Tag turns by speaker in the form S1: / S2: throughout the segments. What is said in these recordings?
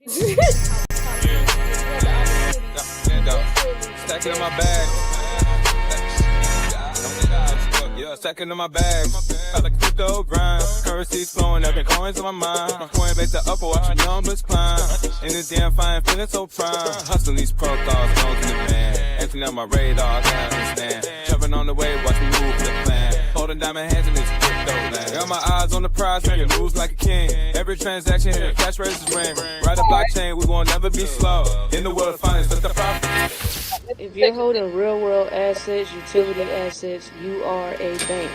S1: Stacking in my bag. Yeah, stacking in my bag. I like crypto grind. Currencies flowing, every coins on my mind. From Coinbase to upper, watch your numbers climb. In this damn fine, feeling so prime. Hustling these protocols, known to the man. Emptying out my radar, I can't understand. Jumping on the wave, watch me move the plan. Holding diamond hands in this crypto land. Got my eyes on the prize, making moves like a king. Every transaction here, cash raises ring. Ride the blockchain, we won't never be slow. In the world of finance, let the profit.
S2: If you're holding real world assets, utility assets, you are a bank.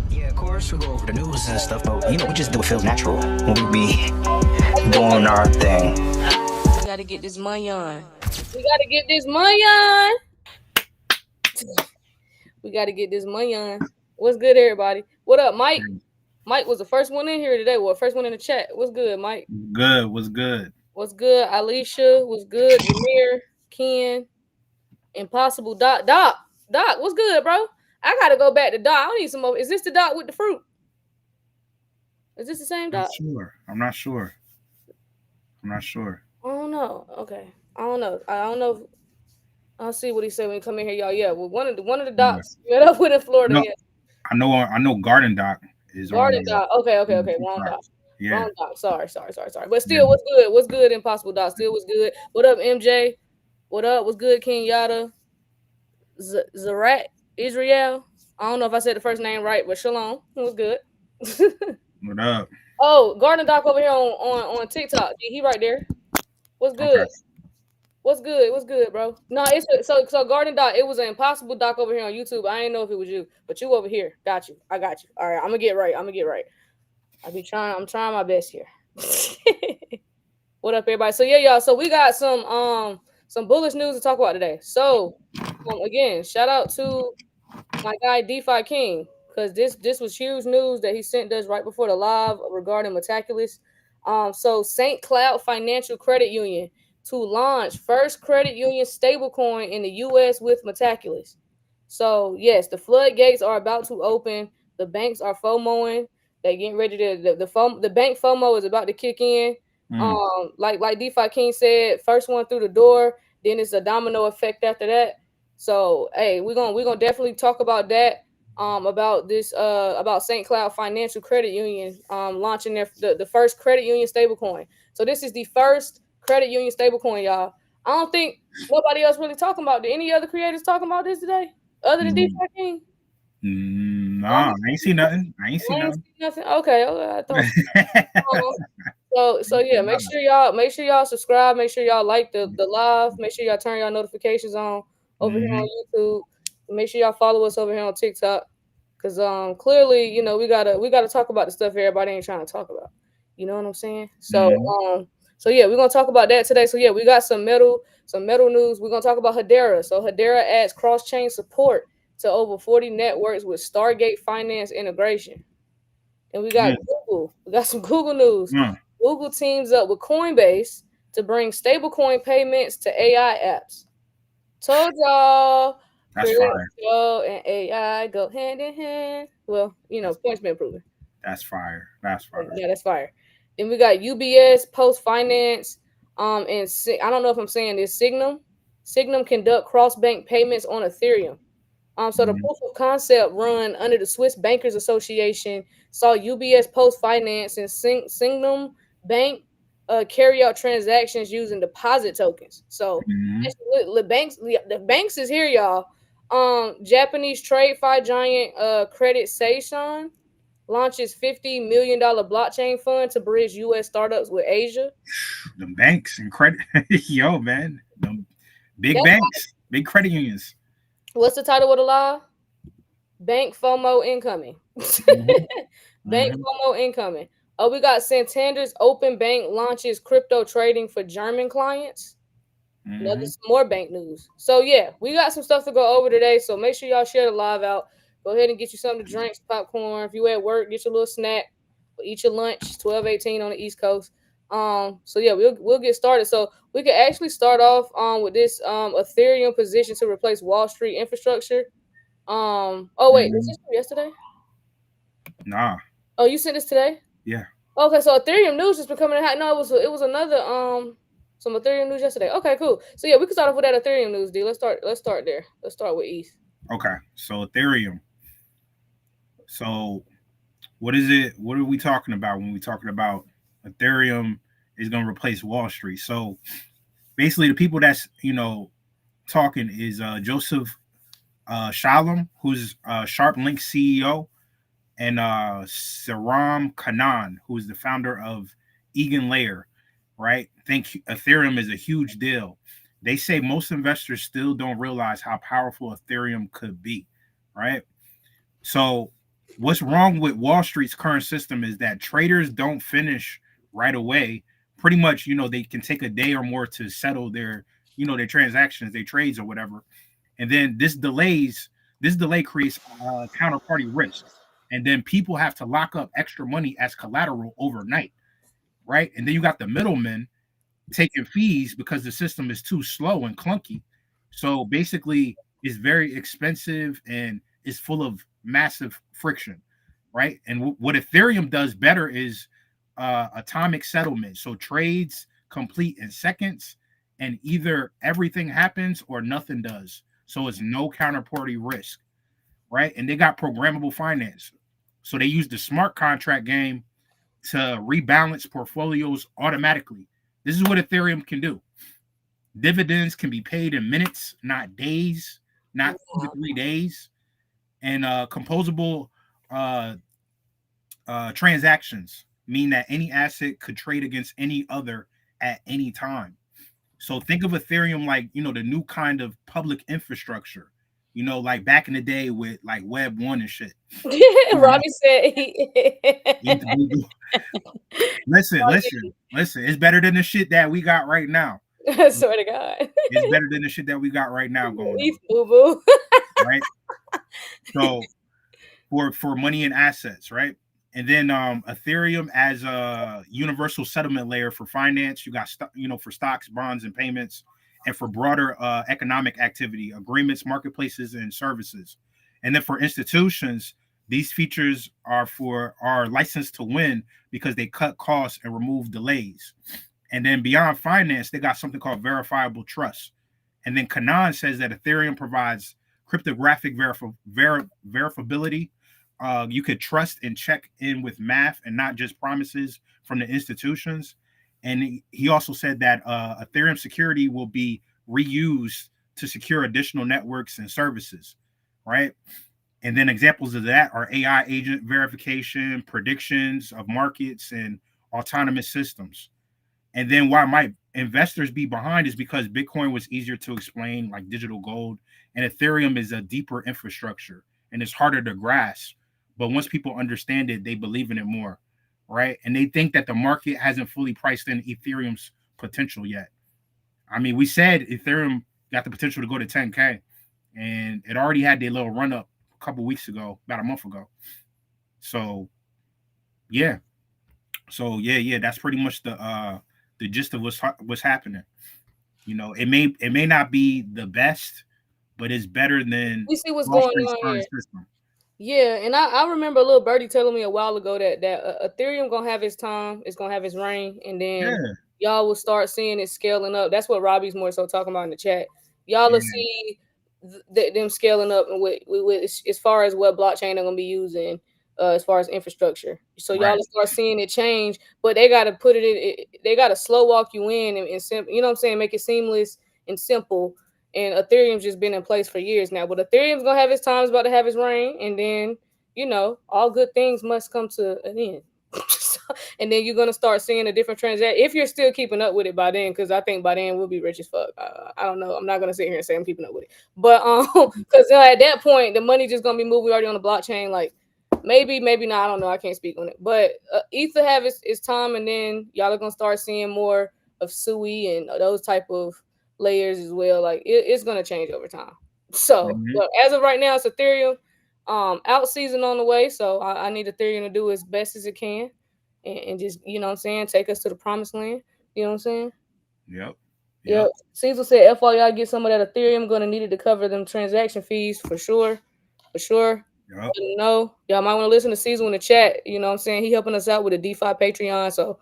S3: Yeah, of course, we go over the news and stuff, but we just do what feels natural when we be doing our thing.
S2: We gotta get this money on. We gotta get this money on. We gotta get this money on. What's good, everybody? What up, Mike? Mike was the first one in here today. Well, first one in the chat. What's good, Mike?
S4: Good. What's good?
S2: What's good, Alicia? What's good, Jameer, Ken, Impossible, Doc, what's good, bro? I gotta go back to Doc. I need some more. Is this the Doc with the fruit? Is this the same Doc?
S4: I'm not sure. I
S2: don't know. Okay. I don't know. I'll see what he said when he come in here, y'all. Yeah, well, one of the Docs met up with in Florida.
S4: No,
S2: yeah.
S4: I know Garden Doc is
S2: Garden Doc. Okay. Wrong Doc.
S4: Yeah.
S2: Wrong Doc. Sorry. But still, what's good? What's good, Impossible Doc? Still, what's good? What up, MJ? What up? What's good, King Yada? Zarat Israel. I don't know if I said the first name right, but Shalom. What's good?
S4: What up?
S2: Oh, Garden Doc over here on TikTok. He right there. What's good? Okay. What's good, bro? No, it's so Garden Doc. It was an Impossible Doc over here on YouTube. I didn't know if it was you, but you over here. Got you. I got you. All right, I'm gonna get right. I'm trying my best here. What up, everybody? So yeah, y'all. So we got some bullish news to talk about today. So again, shout out to my guy DeFi King, because this was huge news that he sent us right before the live regarding Metaculus. So St. Cloud Financial Credit Union to launch first credit union stablecoin in the U.S. with Metaculus. So yes, the floodgates are about to open. The banks are FOMOing. They're getting ready to the bank FOMO is about to kick in. Like DeFi King said, first one through the door, then it's a domino effect after that. So hey, we're gonna definitely talk about that. About this about St. Cloud Financial Credit Union launching the first credit union stablecoin. So this is the first credit union stablecoin, y'all. I don't think nobody else really talking about it. Any other creators talking about this today other than DeFi King?
S4: Nah, I ain't see nothing.
S2: Okay. I thought. So yeah, make sure y'all subscribe. Make sure y'all like the live. Make sure y'all turn y'all notifications on over here on YouTube. Make sure y'all follow us over here on TikTok, because clearly, you know, we gotta talk about the stuff everybody ain't trying to talk about. You know what I'm saying? So so yeah, we're gonna talk about that today. So yeah, we got some metal news. We're gonna talk about Hedera. So Hedera adds cross-chain support to over 40 networks with Stargate finance integration. And we got Google. We got some Google news. Google teams up with Coinbase to bring stablecoin payments to AI apps. Told y'all.
S4: That's fire.
S2: And AI go hand in hand. Well, you know, points been proven.
S4: That's fire.
S2: Yeah, that's fire. Then we got UBS, Post Finance, and I don't know if I'm saying this, Signum. Signum conduct cross-bank payments on Ethereum. So the proof of concept run under the Swiss Bankers Association saw UBS, Post Finance, and Signum Bank carry out transactions using deposit tokens. So the banks is here, y'all. Japanese TradeFi giant Credit Seishon launches $50 million blockchain fund to bridge U.S. startups with Asia.
S4: The banks and credit, yo, man, the big banks, big credit unions.
S2: What's the title of the live? Bank FOMO incoming. Bank FOMO incoming. Oh, we got Santander's open bank launches crypto trading for German clients. Some more bank news. So yeah, we got some stuff to go over today. So make sure y'all share the live out. Go ahead and get you something to drink, popcorn. If you at work, get your little snack. Eat your lunch. 12:18 on the East Coast. So yeah, we'll get started. So we can actually start off with this Ethereum position to replace Wall Street infrastructure. Oh wait, was this from yesterday?
S4: Nah.
S2: Oh, you sent this today?
S4: Yeah.
S2: Okay, so Ethereum news just been coming in hot. No, it was another some Ethereum news yesterday. Okay, cool. So yeah, we can start off with that Ethereum news, D. Let's start there. Let's start with ETH.
S4: Okay, so Ethereum. So what is it? What are we talking about when we talking about Ethereum is going to replace Wall Street? So basically, the people that's talking is Joseph Shalom, who's Sharp Link CEO, and Saram Kanan, who's the founder of Egan Layer. Right? Think Ethereum is a huge deal. They say most investors still don't realize how powerful Ethereum could be. Right? So what's wrong with Wall Street's current system is that traders don't finish right away. Pretty much, they can take a day or more to settle their transactions, their trades or whatever. And then this delay creates counterparty risk. And then people have to lock up extra money as collateral overnight, right? And then you got the middlemen taking fees because the system is too slow and clunky. So basically, it's very expensive and is full of massive friction, right? And what Ethereum does better is atomic settlement. So trades complete in seconds, and either everything happens or nothing does. So it's no counterparty risk, right? And they got programmable finance. So they use the smart contract game to rebalance portfolios automatically. This is what Ethereum can do. Dividends can be paid in minutes, not days, not 2 to 3 days. And composable transactions mean that any asset could trade against any other at any time. So think of Ethereum like, the new kind of public infrastructure, like back in the day with like Web 1 and shit.
S2: Robbie said
S4: Listen. It's better than the shit that we got right now.
S2: I swear to God.
S4: It's better than the shit that we got right now going on.
S2: Boo-boo.
S4: Right? So for money and assets, right? And then Ethereum as a universal settlement layer for finance. You got for stocks, bonds, and payments, and for broader economic activity, agreements, marketplaces, and services. And then for institutions, these features are licensed to win because they cut costs and remove delays. And then beyond finance, they got something called verifiable trust. And then Kanan says that Ethereum provides cryptographic verifiability. You could trust and check in with math and not just promises from the institutions. And he also said that Ethereum security will be reused to secure additional networks and services, right? And then examples of that are AI agent verification, predictions of markets, and autonomous systems. And then why might investors be behind is because Bitcoin was easier to explain, like digital gold, and Ethereum is a deeper infrastructure and it's harder to grasp. But once people understand it, they believe in it more, right? And they think that the market hasn't fully priced in Ethereum's potential yet. I mean, we said Ethereum got the potential to go to 10K, and it already had their little run up a couple weeks ago, about a month ago. So, yeah. That's pretty much the gist of what's happening. It may not be the best, but it's better than
S2: we see what's going on here.
S4: System.
S2: Yeah, and I remember a little birdie telling me a while ago that Ethereum gonna have its time, it's gonna have its reign, and then y'all will start seeing it scaling up. That's what Robbie's more so talking about in the chat. Y'all will see them scaling up with as far as what blockchain they're gonna be using, as far as infrastructure. So y'all will start seeing it change, but they gotta put it in. They gotta slow walk you in and simple. You know what I'm saying? Make it seamless and simple. And Ethereum's just been in place for years now. But Ethereum's gonna have its time, about to have its reign, and then all good things must come to an end. And then you're gonna start seeing a different transaction if you're still keeping up with it by then, because I think by then we'll be rich as fuck. I don't know. I'm not gonna sit here and say I'm keeping up with it, but because at that point the money just gonna be moved. We already on the blockchain, like maybe not. I don't know. I can't speak on it, but Ether have its time, and then y'all are gonna start seeing more of SUI and those type of layers as well. Like it's gonna change over time. So, but as of right now, it's Ethereum. Out season on the way, so I need Ethereum to do as best as it can, and just take us to the promised land. You know what I'm saying? Yep. Caesar said, "FYI, get some of that Ethereum. Gonna need it to cover them transaction fees for sure.
S4: Yep.
S2: No, y'all might want to listen to Caesar in the chat. You know what I'm saying? He helping us out with a DeFi Patreon, so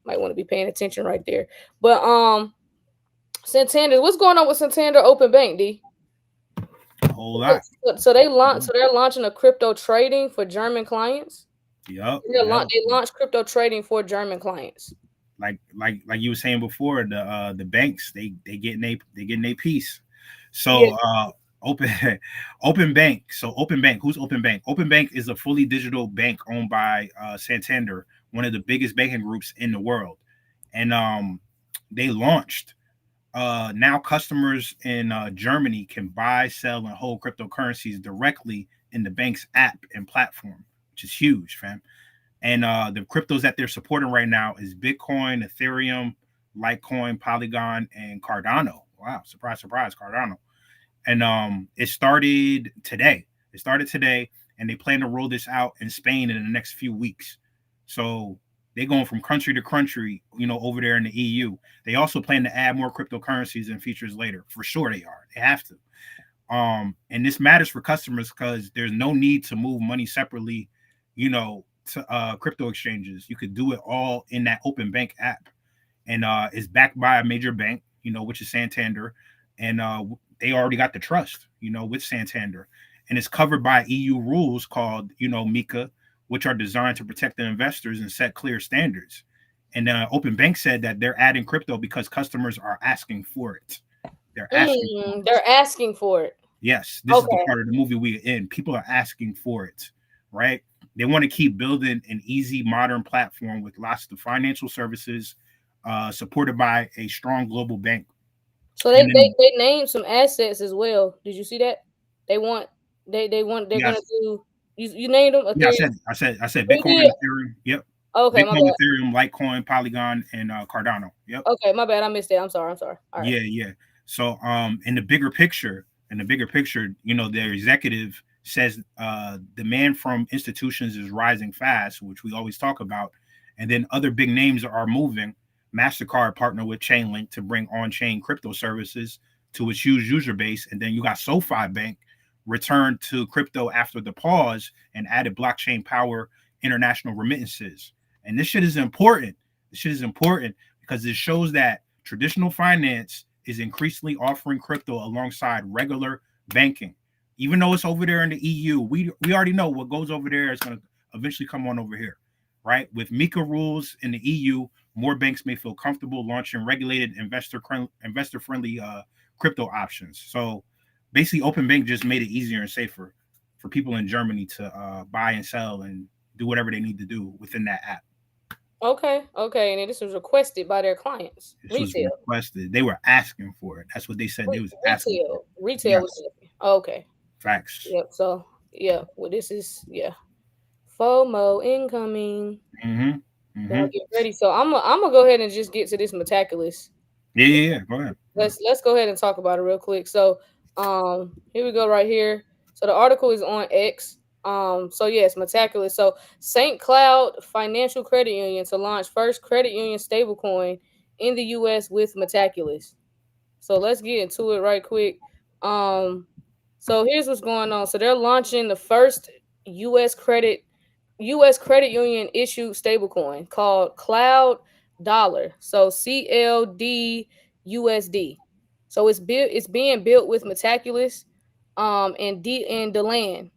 S2: might want to be paying attention right there. But Santander, what's going on with Santander Open Bank, D?
S4: A whole lot.
S2: So they're launching a crypto trading for German clients.
S4: Yep.
S2: They launched crypto trading for German clients.
S4: Like you were saying before, the banks they getting a piece. So Open Bank. So Open Bank, who's Open Bank? Open Bank is a fully digital bank owned by Santander, one of the biggest banking groups in the world, and they launched. Now customers in Germany can buy, sell, and hold cryptocurrencies directly in the bank's app and platform, which is huge, fam. And the cryptos that they're supporting right now is Bitcoin, Ethereum, Litecoin, Polygon, and Cardano. Wow, surprise, surprise, Cardano. And it started today. And they plan to roll this out in Spain in the next few weeks. So they're going from country to country, over there in the EU. They also plan to add more cryptocurrencies and features later. For sure they are. They have to. And this matters for customers because there's no need to move money separately, to crypto exchanges. You could do it all in that Open Bank app. And it's backed by a major bank, which is Santander. And they already got the trust, with Santander. And it's covered by EU rules called, MiCA, which are designed to protect the investors and set clear standards. And Open Bank said that they're adding crypto because customers are asking for it. They're
S2: asking for it.
S4: Yes, this is the part of the movie we're in. People are asking for it, right? They want to keep building an easy, modern platform with lots of financial services, supported by a strong global bank.
S2: So they named some assets as well. Did you see that? They're gonna do. You named them.
S4: Yeah, I said Bitcoin, Ethereum. Yep.
S2: Okay,
S4: Bitcoin, Ethereum, Litecoin, Polygon, and Cardano. Yep.
S2: Okay, my bad. I missed that. I'm sorry. All right.
S4: Yeah. So in the bigger picture, their executive says demand from institutions is rising fast, which we always talk about, and then other big names are moving. MasterCard partnered with Chainlink to bring on-chain crypto services to its huge user base, and then you got SoFi Bank returned to crypto after the pause and added blockchain power international remittances. And this shit is important. Because it shows that traditional finance is increasingly offering crypto alongside regular banking. Even though it's over there in the EU, we already know what goes over there is going to eventually come on over here, right? With MiCA rules in the EU, more banks may feel comfortable launching regulated investor-friendly crypto options. So basically, Open Bank just made it easier and safer for people in Germany to buy and sell and do whatever they need to do within that app.
S2: Okay. And this was requested by their clients.
S4: Was requested. They were asking for it. That's what they said. They was asking.
S2: Retail. Yes. Okay.
S4: Facts.
S2: Yep. So well, this is FOMO incoming. Gotta get ready. So I'm gonna go ahead and just get to this Metaculous.
S4: Yeah. Go ahead.
S2: Let's go ahead and talk about it real quick. So here we go right here. So the article is on X. So yes, Metaculous. So St. Cloud Financial Credit Union to launch first credit union stablecoin in the US with Metaculous. So let's get into it right quick. So here's what's going on. So they're launching the first US credit union issued stablecoin called Cloud Dollar. So CLD USD. So it's being built with Metaculous and Deland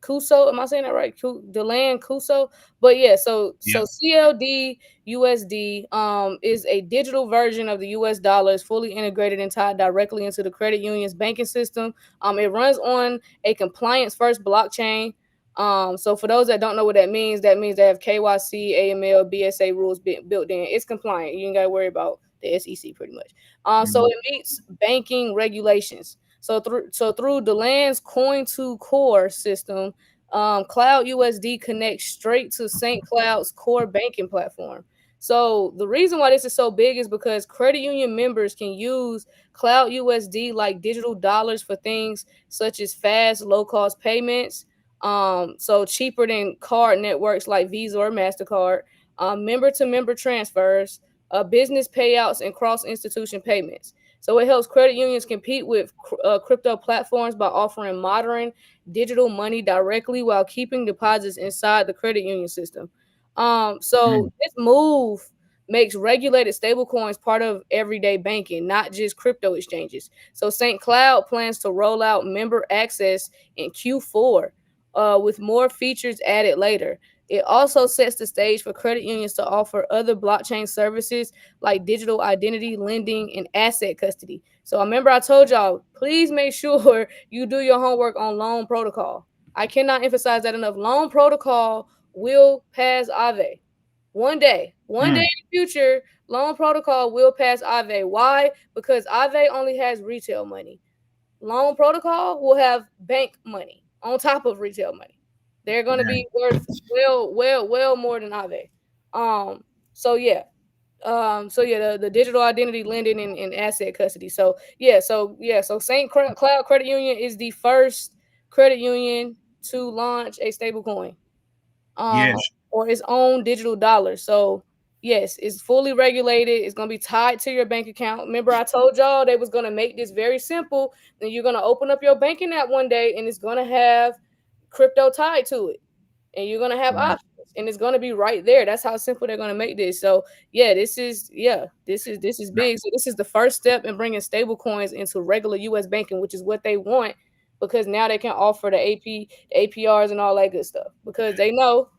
S2: Kuso. Am I saying that right? Deland Kuso. But so CLD USD is a digital version of the US dollar, is fully integrated and tied directly into the credit union's banking system. It runs on a compliance first blockchain. So for those that don't know what that means they have KYC, AML, BSA rules built in. It's compliant. You ain't got to worry about the SEC pretty much. So it meets banking regulations. So through Deland's Coin2Core system, Cloud USD connects straight to St. Cloud's core banking platform. So the reason why this is so big is because credit union members can use Cloud USD like digital dollars for things such as fast, low-cost payments. So cheaper than card networks like Visa or MasterCard, member-to-member transfers, business payouts, and cross-institution payments. So it helps credit unions compete with crypto platforms by offering modern digital money directly while keeping deposits inside the credit union system. So this move makes regulated stablecoins part of everyday banking, not just crypto exchanges. So St. Cloud plans to roll out member access in Q4 with more features added later. It also sets the stage for credit unions to offer other blockchain services like digital identity, lending, and asset custody. So I remember I told y'all, please make sure you do your homework on loan protocol. I cannot emphasize that enough. Loan protocol will pass Aave. One day in the future, loan protocol will pass Aave. Why? Because Aave only has retail money. Loan protocol will have bank money on top of retail money. They're going to be worth well more than Aave. So yeah. The digital identity lending and asset custody. So St. Cloud Credit Union is the first credit union to launch a stable coin.
S4: Yes.
S2: Or its own digital dollar. So yes, it's fully regulated. It's gonna be tied to your bank account. Remember, I told y'all they was gonna make this very simple. Then you're gonna open up your banking app one day, and it's gonna have crypto tied to it, and you're gonna have options, and it's gonna be right there. That's how simple they're gonna make this. So yeah, this is big. So this is the first step in bringing stable coins into regular U.S. banking, which is what they want, because now they can offer the APRs and all that good stuff, because they know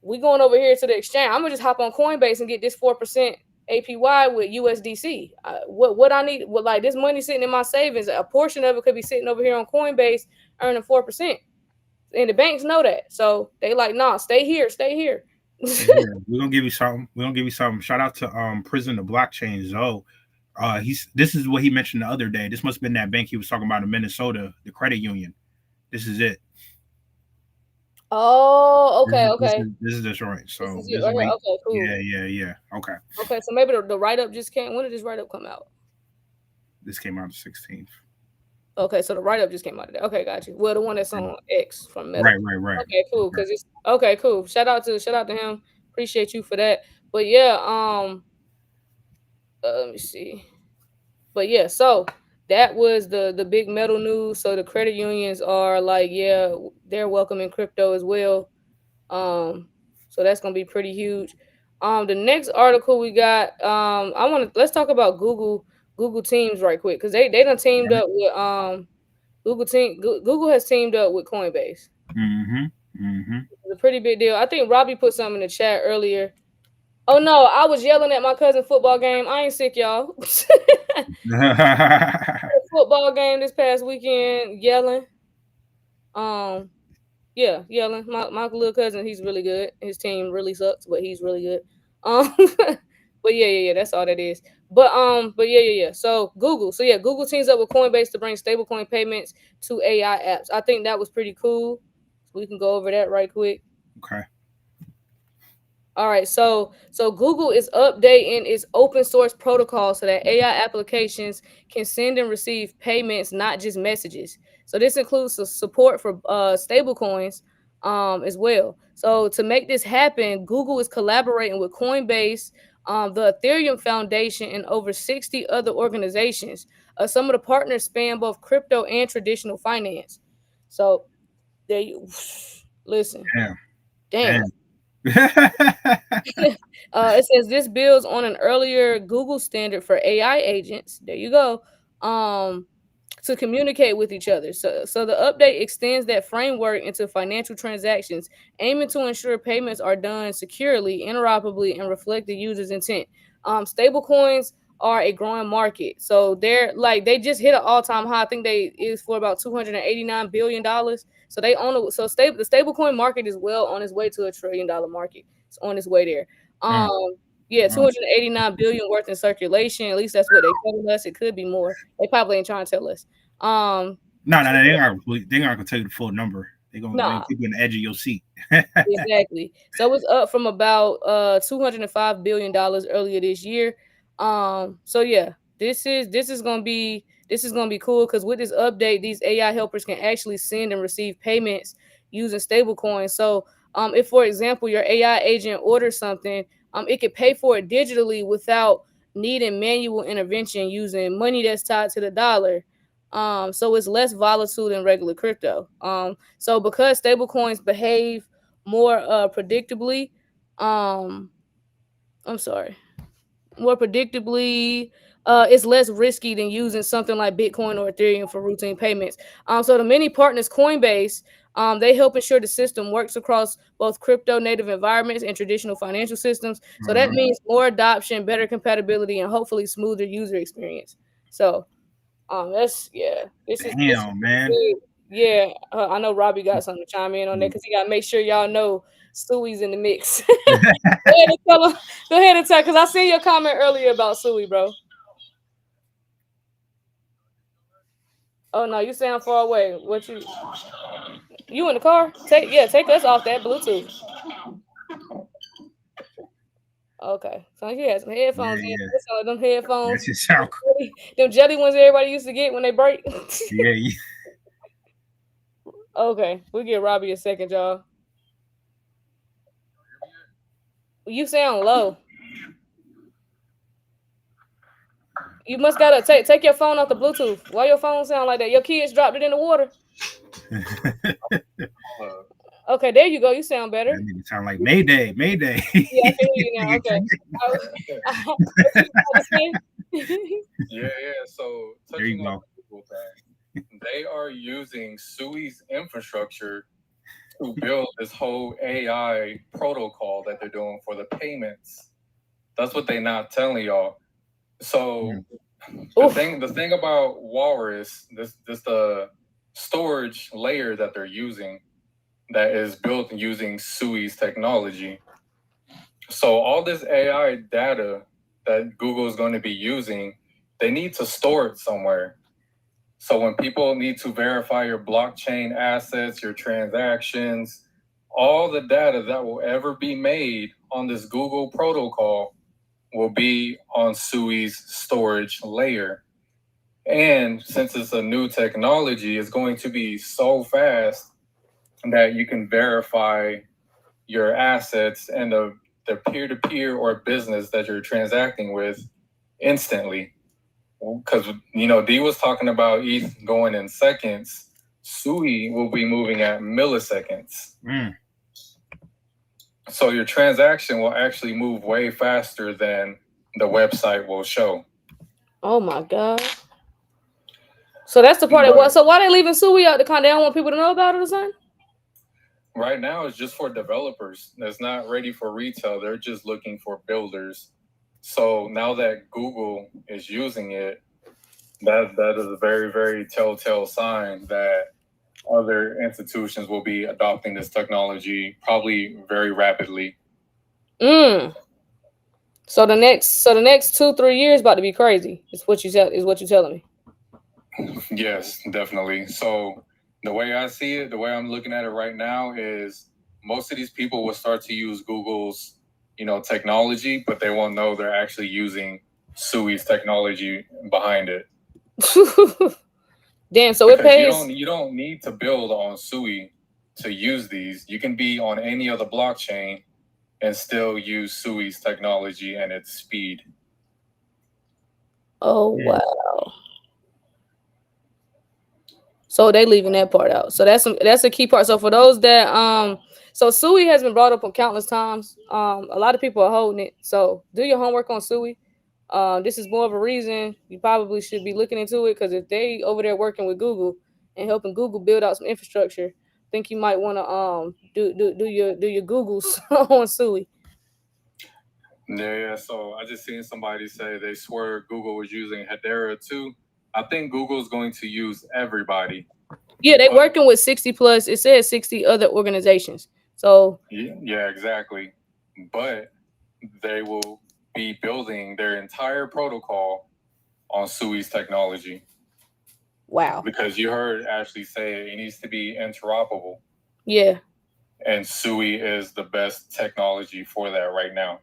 S2: we going over here to the exchange. I'm gonna just hop on Coinbase and get this 4% APY with USDC. What I need, like this money sitting in my savings, a portion of it could be sitting over here on Coinbase earning 4%, and the banks know that, so they like, nah, stay here.
S4: We're gonna give you something. Shout out to Prison of Blockchain Zoe. This is what he mentioned the other day. This must have been that bank he was talking about in Minnesota, the credit union. This is it.
S2: Oh, okay.
S4: This is this right. So
S2: this is okay, cool.
S4: Yeah. Okay.
S2: Okay, so maybe the write up just came. When did this write up come out?
S4: This came out the 16th.
S2: Okay, so the write up just came out today. Okay, got you. Well, the one that's on X from Meta.
S4: Right.
S2: Okay, cool. Because it's okay, cool. Shout out to him. Appreciate you for that. But yeah, let me see. But yeah, so that was the big metal news. So the credit unions are like, yeah, they're welcoming crypto as well. So that's gonna be pretty huge. The next article we got, let's talk about Google Teams right quick, because they done teamed up with Google has teamed up with Coinbase. It's a pretty big deal. I think Robbie put something in the chat earlier. Oh no, I was yelling at my cousin's football game. I ain't sick, y'all. Football game this past weekend, yelling. Yeah, yelling. My little cousin, he's really good. His team really sucks, but he's really good. But yeah, that's all that is. But yeah. So Google teams up with Coinbase to bring stablecoin payments to AI apps. I think that was pretty cool. We can go over that right quick.
S4: Okay.
S2: All right, so Google is updating its open source protocol so that AI applications can send and receive payments, not just messages. So this includes the support for stablecoins as well. So to make this happen, Google is collaborating with Coinbase, the Ethereum Foundation, and over 60 other organizations. Some of the partners span both crypto and traditional finance. So there you listen. Damn. It says this builds on an earlier Google standard for AI agents. There you go. To communicate with each other. So the update extends that framework into financial transactions, aiming to ensure payments are done securely, interoperably, and reflect the user's intent. Stablecoins are a growing market. So they just hit an all-time high. I think they is for about $289 billion. So they own it. So the stablecoin market is well on its way to $1 trillion market. It's on its way there. 289 billion worth in circulation. At least that's what they told us. It could be more. They probably ain't trying to tell us.
S4: No, they're not gonna tell you the full number. They're gonna keep you on the edge of your seat.
S2: Exactly. So it's up from about $205 billion earlier this year. So yeah, this is gonna be cool, because with this update, these AI helpers can actually send and receive payments using stablecoins. So if, for example, your AI agent orders something, it could pay for it digitally without needing manual intervention using money that's tied to the dollar. So it's less volatile than regular crypto. So because stablecoins behave more predictably, um, I'm sorry, more predictably, it's less risky than using something like Bitcoin or Ethereum for routine payments. So the many partners, Coinbase, they help ensure the system works across both crypto native environments and traditional financial systems. So that means more adoption, better compatibility, and hopefully smoother user experience. So that's This is
S4: Damn, man.
S2: big. Yeah, I know Robbie got something to chime in on that because he got to make sure y'all know Sui's in the mix. Go ahead and tell him. Go ahead and tell, because I seen your comment earlier about Sui, bro. Oh no, you sound far away. What you in the car? Take us off that Bluetooth. Okay, so he has some headphones.
S4: Yeah,
S2: That's all them headphones.
S4: that just sound cool.
S2: Them jelly ones everybody used to get when they break.
S4: Yeah,
S2: Okay, we give Robbie a second, y'all. You sound low. You must gotta take your phone off the Bluetooth. Why your phone sound like that? Your kids dropped it in the water. Okay, there you go. You sound better.
S4: That nigga sound like Mayday, Mayday.
S2: Yeah, I can hear you now. Okay.
S5: Yeah. So
S4: There you
S5: touching on
S4: go.
S5: the Google thing, they are using Sui's infrastructure to build this whole AI protocol that they're doing for the payments. That's what they're not telling y'all. So the thing about Walrus, this the storage layer that they're using that is built using Sui's technology. So all this AI data that Google is going to be using, they need to store it somewhere. So when people need to verify your blockchain assets, your transactions, all the data that will ever be made on this Google protocol will be on Sui's storage layer. And since it's a new technology, it's going to be so fast that you can verify your assets and the peer-to-peer or business that you're transacting with instantly. Because, D was talking about ETH going in seconds. Sui will be moving at milliseconds. So your transaction will actually move way faster than the website will show.
S2: Oh my God. So that's the part so why they leaving Sui out the con? They don't want people to know about it or something?
S5: Right now it's just for developers. That's not ready for retail. They're just looking for builders. So now that Google is using it, that is a very, very telltale sign that other institutions will be adopting this technology probably very rapidly.
S2: So the next 2-3 years about to be crazy. Is what you're telling me.
S5: Yes, definitely. So the way I see it, the way I'm looking at it right now is most of these people will start to use Google's, technology, but they won't know they're actually using Sui's technology behind it.
S2: Damn, so because it pays.
S5: You don't need to build on Sui to use these. You can be on any other blockchain and still use Sui's technology and its speed.
S2: Oh wow. So they leaving that part out. So that's a key part. So for those that so Sui has been brought up on countless times. A lot of people are holding it. So do your homework on Sui. This is more of a reason you probably should be looking into it, because if they over there working with Google and helping Google build out some infrastructure, I think you might want to do your Googles on Sui.
S5: Yeah. So I just seen somebody say they swear Google was using Hedera too. I think Google's going to use everybody.
S2: Yeah, they're working with 60 plus. It says 60 other organizations. So
S5: yeah, exactly. But they will be building their entire protocol on Sui's technology.
S2: Wow.
S5: Because you heard Ashley say it needs to be interoperable.
S2: Yeah.
S5: And Sui is the best technology for that right now.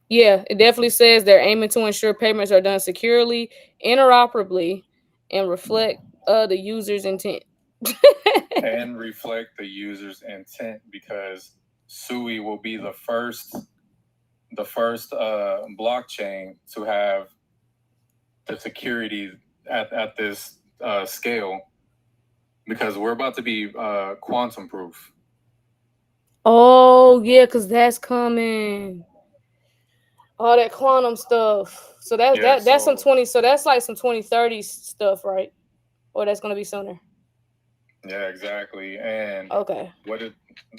S2: Yeah, it definitely says they're aiming to ensure payments are done securely, interoperably, and reflect the user's intent.
S5: And reflect the user's intent, because Sui will be the first the first blockchain to have the security at this scale, because we're about to be quantum proof.
S2: Oh yeah, because that's coming. All that quantum stuff. So that's some 20. So that's like some 2030 stuff, right? Or that's gonna be sooner.
S5: Yeah, exactly. And
S2: okay,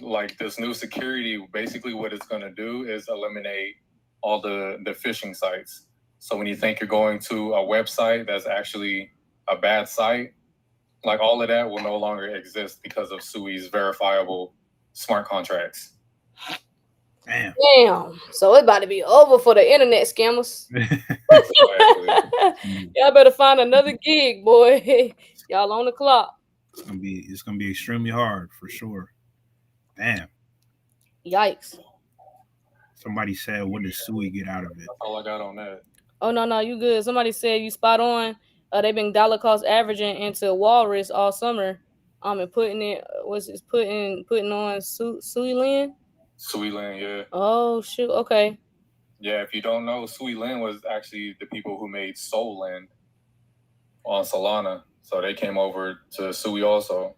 S5: like this new security, basically what it's gonna do is eliminate all the phishing sites. So when you think you're going to a website that's actually a bad site, like all of that will no longer exist because of SUI's verifiable smart contracts.
S4: Damn.
S2: So it's about to be over for the internet scammers. Y'all better find another gig, boy. Y'all on the clock.
S4: It's gonna be extremely hard for sure. Damn.
S2: Yikes.
S4: Somebody said, what does SUI get out of it?
S5: That's all I got on that.
S2: Oh no, you good. Somebody said you spot on. They've been dollar cost averaging into Walrus all summer. And putting it putting on Sui Lin?
S5: Sui Lin, yeah.
S2: Oh shoot, okay.
S5: Yeah, if you don't know, Sui Lin was actually the people who made Solend on Solana. So they came over to Sui also.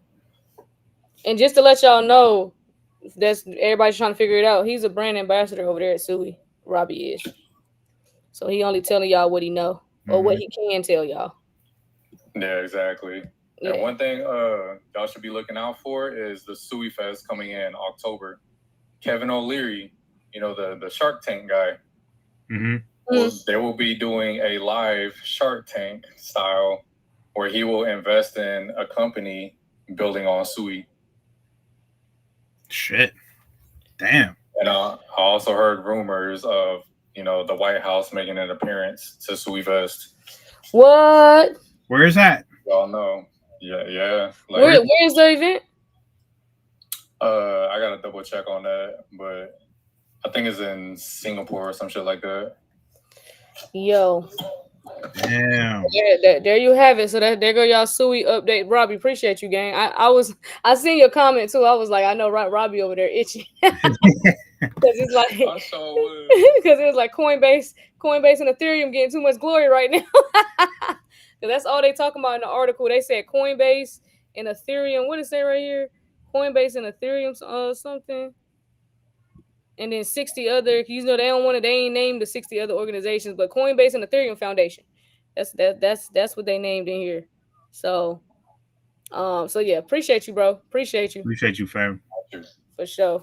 S2: And just to let y'all know, that's everybody's trying to figure it out. He's a brand ambassador over there at Sui. Robbie is. So he only telling y'all what he know or what he can tell y'all.
S5: Yeah, exactly. Yeah. And one thing y'all should be looking out for is the Sui Fest coming in October. Kevin O'Leary, you know, the Shark Tank guy. Well, they will be doing a live Shark Tank style where he will invest in a company building on Sui.
S4: Shit. Damn.
S5: And I also heard rumors of, you know, the White House making an appearance to Sui Fest.
S2: What?
S4: Where is that?
S5: Y'all know. Yeah.
S2: Like, where is the event?
S5: I gotta double check on that, but I think it's in Singapore or some shit like that.
S2: Yo.
S4: Damn.
S2: There you have it. So there go y'all Sui update. Robbie, appreciate you, gang. I seen your comment too. I was like, I know Robbie over there itching. Because it's like because it was like Coinbase and Ethereum getting too much glory right now. Because that's all they talking about in the article. They said Coinbase and Ethereum. What did it say right here? Coinbase and Ethereum something. And then 60 other, they ain't named the 60 other organizations, but Coinbase and Ethereum Foundation. That's what they named in here. So yeah, appreciate you, bro. Appreciate you.
S4: Appreciate you, fam.
S2: For sure.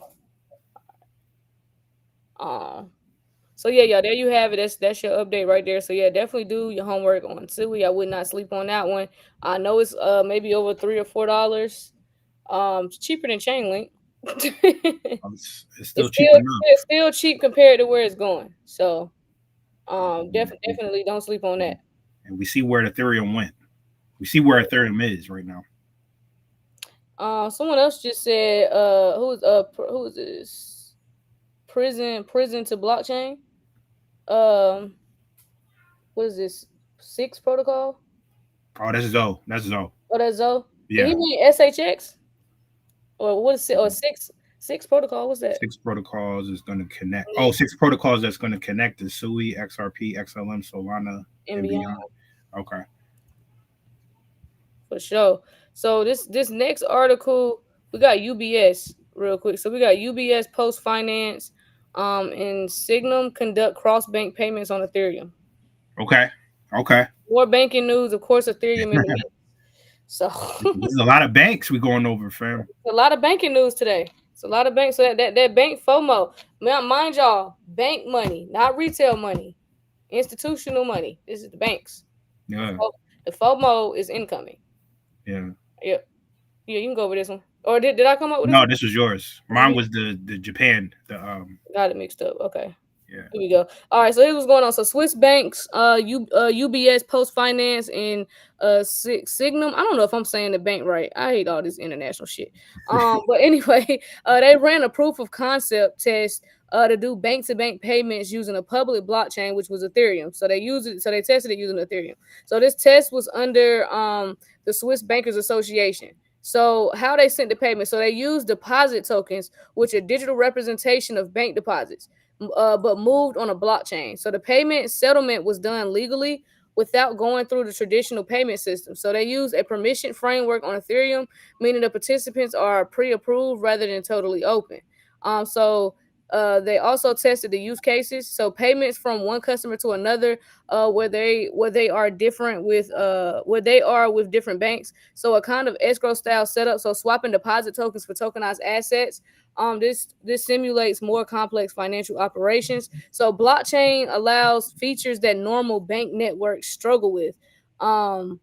S2: So yeah, there you have it. That's your update right there. So yeah, definitely do your homework on Sui. I would not sleep on that one. I know it's maybe over $3 or $4. Cheaper than Chainlink.
S4: It's still cheap enough.
S2: It's still cheap compared to where it's going. So definitely don't sleep on that.
S4: And we see where Ethereum went. We see where Ethereum is right now.
S2: Someone else just said, who is this? Prison to blockchain. What is this? 6 protocol?
S4: Oh, that's Zoe.
S2: Oh, that's Zoe.
S4: Yeah.
S2: Did he mean SHX? Or what is it? Or 6 protocol? What's that?
S4: 6 protocols is going to connect. Oh, 6 protocols that's going to connect to Sui, XRP, XLM, Solana, and beyond. Okay.
S2: For sure. So this next article, we got UBS real quick. So we got UBS Post Finance, and Signum conduct cross-bank payments on Ethereum.
S4: Okay.
S2: More banking news, of course. Ethereum in the mix. So
S4: there's a lot of banks we going over, fam.
S2: A lot of banking news today. It's a lot of banks. So that bank FOMO, mind y'all, bank money, not retail money, institutional money. This is the banks.
S4: Yeah.
S2: The FOMO is incoming.
S4: Yeah.
S2: Yeah, you can go over this one. Or did I come up with this?
S4: No, this was yours. Mine was the Japan.
S2: Got it mixed up. Okay.
S4: Yeah.
S2: Here we go. All right, so here's what's going on. So Swiss banks, UBS, Post Finance, and Signum. I don't know if I'm saying the bank right. I hate all this international shit. But anyway, they ran a proof of concept test to do bank-to-bank payments using a public blockchain, which was Ethereum. So they tested it using Ethereum. So this test was under the Swiss Bankers Association. So how they sent the payment? So they used deposit tokens, which are digital representation of bank deposits. but moved on a blockchain. So the payment settlement was done legally without going through the traditional payment system. So they use a permission framework on Ethereum, meaning the participants are pre-approved rather than totally open. So they also tested the use cases. So payments from one customer to another, where they are different with where they are with different banks. So a kind of escrow style setup. So swapping deposit tokens for tokenized assets. This simulates more complex financial operations. So blockchain allows features that normal bank networks struggle with. Well,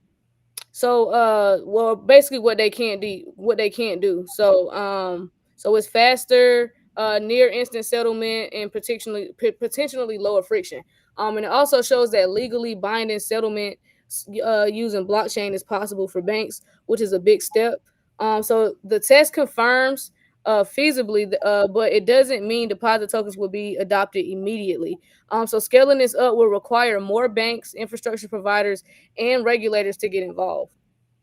S2: basically what they can't do. So it's faster, near instant settlement, and potentially lower friction. And it also shows that legally binding settlement using blockchain is possible for banks, which is a big step. So the test confirms feasibly, but it doesn't mean deposit tokens will be adopted immediately. So scaling this up will require more banks, infrastructure providers, and regulators to get involved.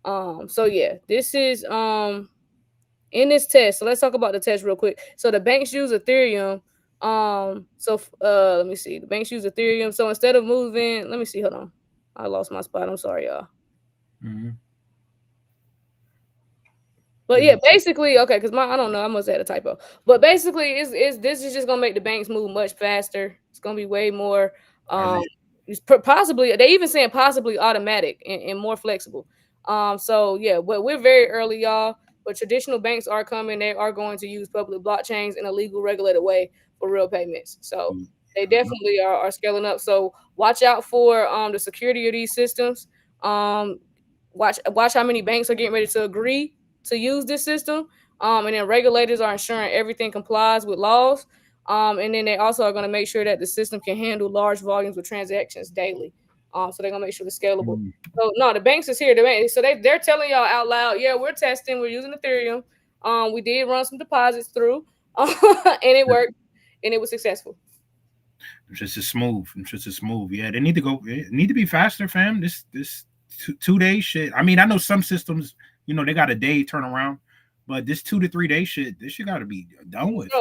S2: So yeah, this is in this test. So let's talk about the test real quick. So the banks use Ethereum. Let me see. The banks use Ethereum. So instead of moving, let me see. Hold on, I lost my spot. I'm sorry, y'all.
S4: Mm-hmm.
S2: But yeah, basically, okay, because I don't know, I must have had a typo. But basically, this is just gonna make the banks move much faster. It's gonna be way more possibly, they even saying possibly automatic and more flexible. So yeah, but we're very early, y'all. But traditional banks are coming. They are going to use public blockchains in a legal, regulated way for real payments. So they definitely are scaling up. So watch out for the security of these systems. Watch how many banks are getting ready to agree to use this system. And then regulators are ensuring everything complies with laws. And then they also are going to make sure that the system can handle large volumes of transactions daily. So they're going to make sure it's scalable. So no, the banks is here. So they're telling y'all out loud, yeah, we're testing. We're using Ethereum. We did run some deposits through, and it worked, and it was successful.
S4: Just as smooth. Yeah, they need to go. It need to be faster, fam. This 2 day shit. I mean, I know some systems, they got a day turnaround, but this 2 to 3 day shit, this shit got to be done with.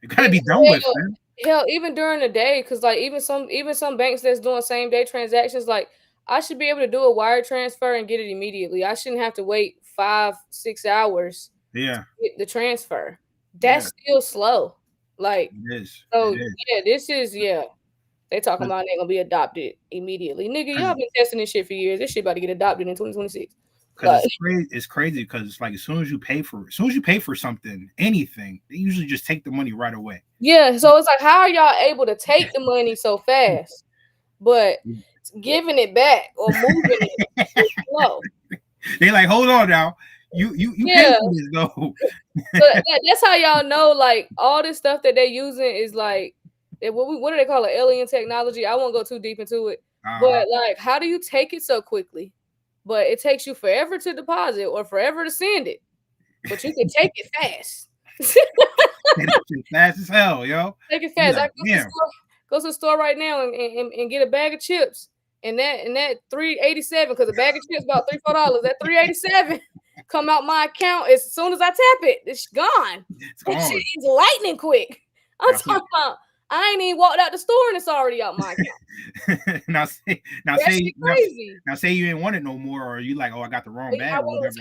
S4: It got to be done with, man.
S2: Hell, even during the day, because like even some banks that's doing same day transactions, like I should be able to do a wire transfer and get it immediately. I shouldn't have to wait 5-6 hours.
S4: Yeah,
S2: to get the transfer. That's still slow. Like
S4: it is.
S2: So yeah, this is They talking about they're gonna be adopted immediately, nigga. Y'all been testing this shit for years. This shit about to get adopted in 2026.
S4: Because it's crazy. Because it's like as soon as you pay for something, anything, they usually just take the money right away.
S2: Yeah, so it's like, how are y'all able to take the money so fast, but giving it back or moving it slow?
S4: They like, hold on now. You pay for this though.
S2: But that's how y'all know, like, all this stuff that they're using is like, what do they call it? Alien technology. I won't go too deep into it, but like, how do you take it so quickly? But it takes you forever to deposit or forever to send it, but you can take it fast.
S4: Fast as hell, yo.
S2: Take it fast. Like, go to the store right now and get a bag of chips. And that $3.87, because a bag of chips about $3-4. That $3.87 come out my account as soon as I tap it. It's gone. That shit is lightning quick. I'm talking about, I ain't even walked out the store and it's already out my account.
S4: now say you ain't want it no more, or you like, oh, I got the wrong bag or whatever.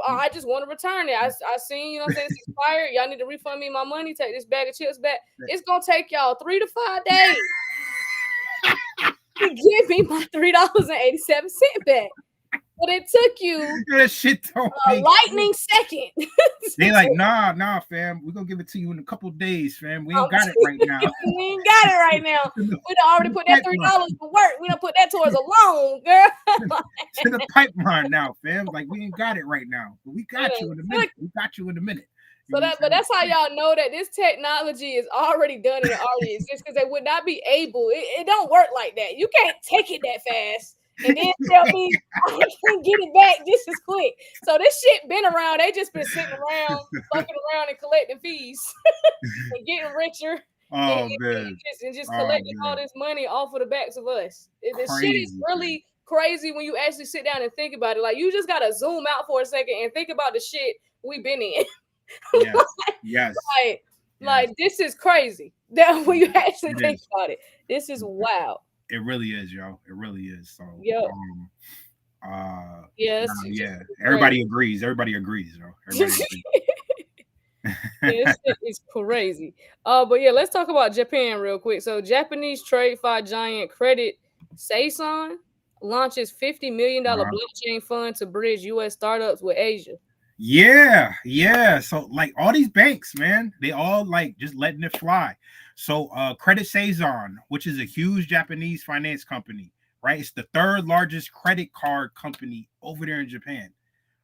S2: I just want to return it. I seen, you know what I'm saying, it's expired. Y'all need to refund me my money. Take this bag of chips back. It's gonna take y'all 3 to 5 days to give me my $3.87 back. But it took you
S4: that shit
S2: a lightning second.
S4: They like, nah, fam. We're gonna give it to you in a couple of days, fam. We ain't got it right now.
S2: We ain't got it right now. We done already put that $3 to work. We done put that towards a loan, girl.
S4: To the pipeline now, fam. Like, we ain't got it right now. But we got you in a minute.
S2: But that's how y'all know that this technology is already done and it already exists, because they would not be able. It don't work like that. You can't take it that fast and then tell me I can get it back just as quick. So this shit been around. They just been sitting around, fucking around and collecting fees and getting richer. And just collecting all this money off of the backs of us. The shit is really crazy when you actually sit down and think about it. Like, you just gotta zoom out for a second and think about the shit we've been in.
S4: Yes.
S2: Like, Like, this is crazy. That when you actually
S4: It
S2: think
S4: is.
S2: about it, this is wild.
S4: It really is, yo. It really is. So,
S2: Yep.
S4: yeah. Everybody agrees. Everybody agrees, yo. Everybody agrees.
S2: It's crazy. But yeah, let's talk about Japan real quick. So, Japanese TradeFi giant Credit Saison launches $50 million blockchain fund to bridge U.S. startups with Asia.
S4: Yeah. So like all these banks, man, they all like just letting it fly. So Credit Saison, which is a huge Japanese finance company, right? It's the third largest credit card company over there in Japan,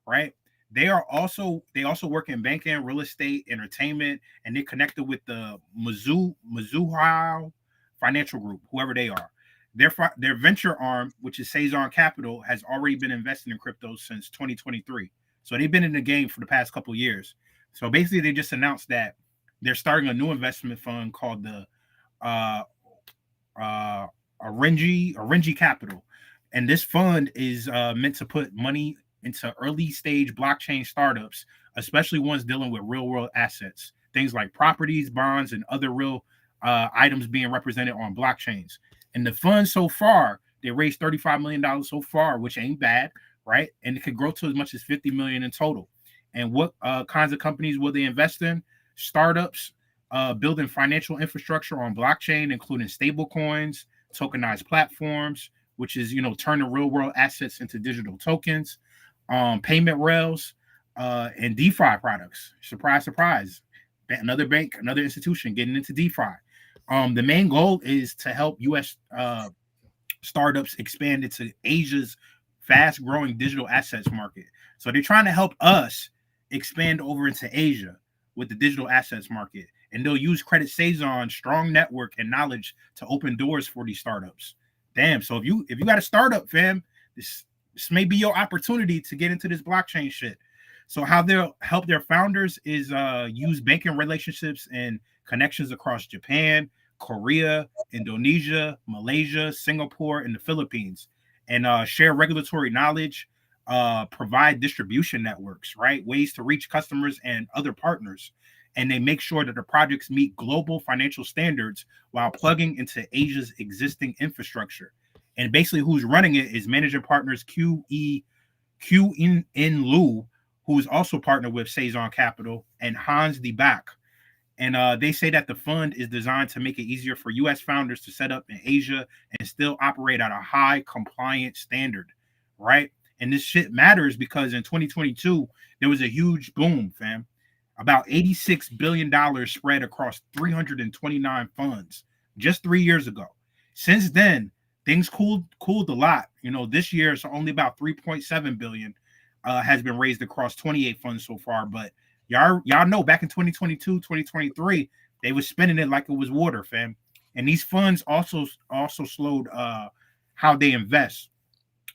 S4: right? They also work in banking, real estate, entertainment, and they're connected with the Mizuho Financial Group, whoever they are. Their venture arm, which is Saison Capital, has already been investing in crypto since 2023. So they've been in the game for the past couple of years. So basically, they just announced that they're starting a new investment fund called the Arenji Capital, and this fund is meant to put money into early stage blockchain startups, especially ones dealing with real world assets, things like properties, bonds, and other real items being represented on blockchains. And the fund so far, they raised $35 million so far, which ain't bad, right? And it could grow to as much as 50 million in total. And what kinds of companies will they invest in? Startups building financial infrastructure on blockchain, including stable coins, tokenized platforms, which is, turning real world assets into digital tokens, payment rails, and DeFi products. Surprise, surprise. Another bank, another institution getting into DeFi. The main goal is to help U.S. Startups expand into Asia's fast-growing digital assets market. So they're trying to help us expand over into Asia with the digital assets market. And they'll use Credit Saison's strong network and knowledge to open doors for these startups. Damn. So if you got a startup, fam, this may be your opportunity to get into this blockchain shit. So how they'll help their founders is use banking relationships and connections across Japan, Korea, Indonesia, Malaysia, Singapore, and the Philippines, and share regulatory knowledge, provide distribution networks, right? Ways to reach customers and other partners. And they make sure that the projects meet global financial standards while plugging into Asia's existing infrastructure. And basically who's running it is managing partners Kween Lu, who is also partnered with Saison Capital, and Hans de Back. And they say that the fund is designed to make it easier for U.S. founders to set up in Asia and still operate at a high compliance standard, right? And this shit matters because in 2022, there was a huge boom, fam. About $86 billion spread across 329 funds just 3 years ago. Since then, things cooled a lot. This year, it's only about 3.7 billion has been raised across 28 funds so far, but y'all know back in 2022, 2023, they were spending it like it was water, fam. And these funds also slowed how they invest.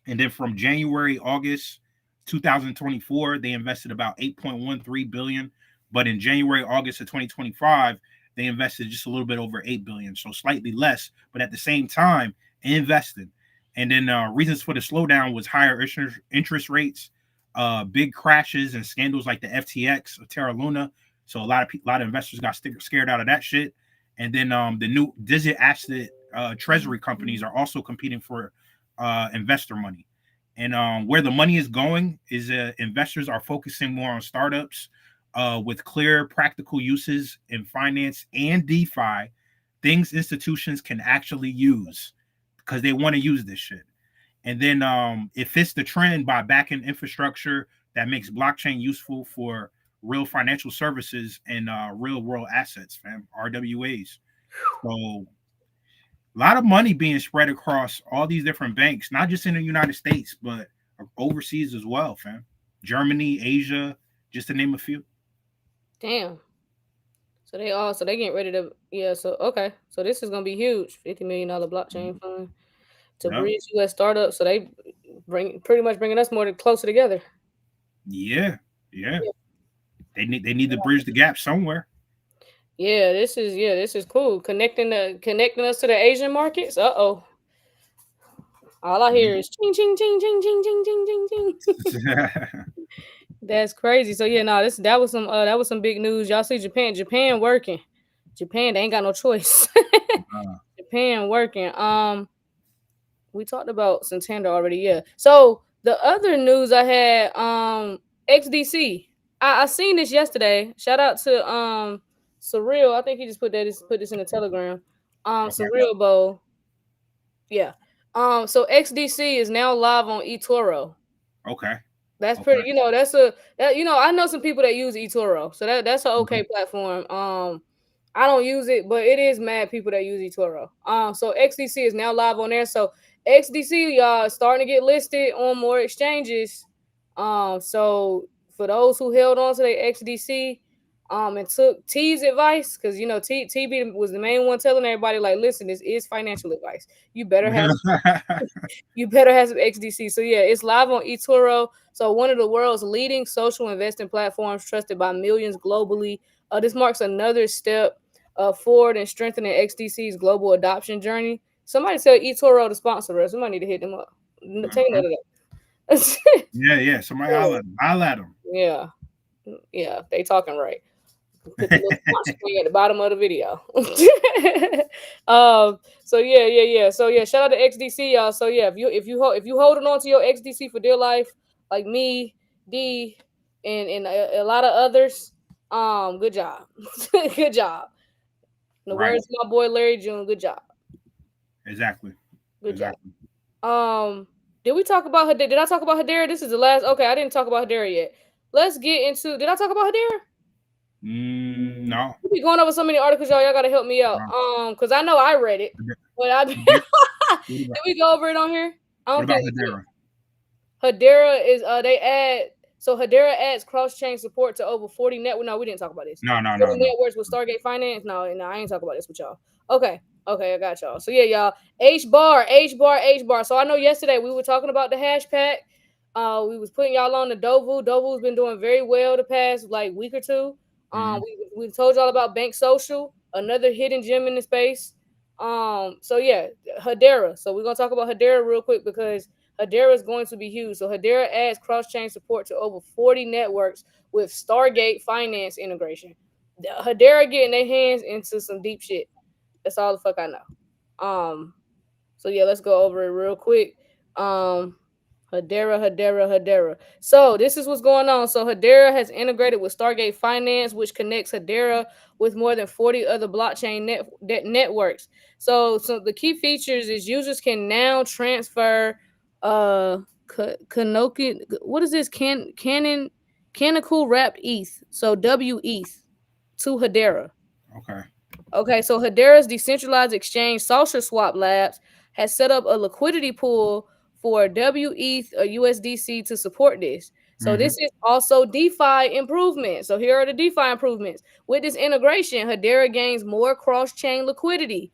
S4: And then from January, August 2024, they invested about 8.13 billion. But in January, August of 2025, they invested just a little bit over 8 billion. So slightly less, but at the same time, invested. And then reasons for the slowdown was higher interest rates, big crashes and scandals like the FTX of Terra Luna. So a lot of investors got scared out of that shit. And then the new digital asset treasury companies are also competing for investor money. And where the money is going is investors are focusing more on startups with clear practical uses in finance and DeFi, things institutions can actually use because they want to use this shit. And then it fits the trend by backing infrastructure that makes blockchain useful for real financial services and real world assets, fam, RWAs. So a lot of money being spread across all these different banks, not just in the United States, but overseas as well, fam. Germany, Asia, just to name a few.
S2: Damn. So they getting ready to So okay. So this is gonna be huge. $50 million blockchain fund to bridge U.S. startups. So they pretty much bringing us more closer together.
S4: Yeah. They need to bridge the gap somewhere.
S2: Yeah, this is cool. Connecting us to the Asian markets. All I hear is ching ching ching ching ching ching ching ching ching. That's crazy. So yeah, that was some big news. Y'all see Japan working. Japan, they ain't got no choice. Japan working. We talked about Santander already, yeah. So the other news I had, XDC. I seen this yesterday. Shout out to Surreal. I think he just put this in the Telegram. Surreal Bowl. Yeah. So XDC is now live on eToro.
S4: Okay.
S2: That's pretty, I know some people that use eToro. So that's an okay platform. I don't use it, but it is mad people that use eToro. So XDC is now live on there. So XDC, y'all, starting to get listed on more exchanges. So for those who held on to their XDC, and took T's advice, because TB was the main one telling everybody, like, listen, this is financial advice. You better have some XDC. So yeah, it's live on eToro. So one of the world's leading social investing platforms, trusted by millions globally. This marks another step forward in strengthening XDC's global adoption journey. Somebody tell eToro to sponsor us. Somebody need to hit them up. Take note of that.
S4: Yeah. Somebody holla at them.
S2: Yeah, they talking right. Put the little sponsor thing at the bottom of the video. So yeah. So yeah, shout out to XDC, y'all. So yeah, if you holding on to your XDC for dear life, like me, D, and a lot of others, good job. Good job. In the words of my boy Larry June, good job.
S4: Exactly.
S2: Good job. Did we talk about Hedera? Did I talk about Hedera? This is the last. Okay, I didn't talk about Hedera yet. Let's get into. Did I talk about Hedera?
S4: No.
S2: We be going over so many articles, y'all. Y'all gotta help me out. Because I know I read it, but did we go over it on here? I don't think
S4: Hedera.
S2: Hedera is Hedera adds cross-chain support to over 40 networks. No, we didn't talk about this.
S4: No.
S2: Networks with Stargate Finance. No, I ain't talking about this with y'all. Okay, I got y'all. So yeah, y'all. H bar. So I know yesterday we were talking about the hash pack. We was putting y'all on the Dovu. Dovu's been doing very well the past week or two. We told y'all about Bank Social, another hidden gem in the space. So yeah, Hedera. So we're gonna talk about Hedera real quick because Hedera is going to be huge. So Hedera adds cross-chain support to over 40 networks with Stargate Finance integration. Hedera getting their hands into some deep shit. That's all the fuck I know. So yeah, let's go over it real quick. Hedera. So this is what's going on. So Hedera has integrated with Stargate Finance, which connects Hedera with more than 40 other blockchain networks. So the key features is users can now transfer Kanoki, what is this? Canonical wrapped ETH, so WETH, to Hedera. Okay, so Hedera's decentralized exchange SocialSwap Labs has set up a liquidity pool for WETH or USDC to support this. So this is also DeFi improvement. So here are the DeFi improvements. With this integration, Hedera gains more cross-chain liquidity,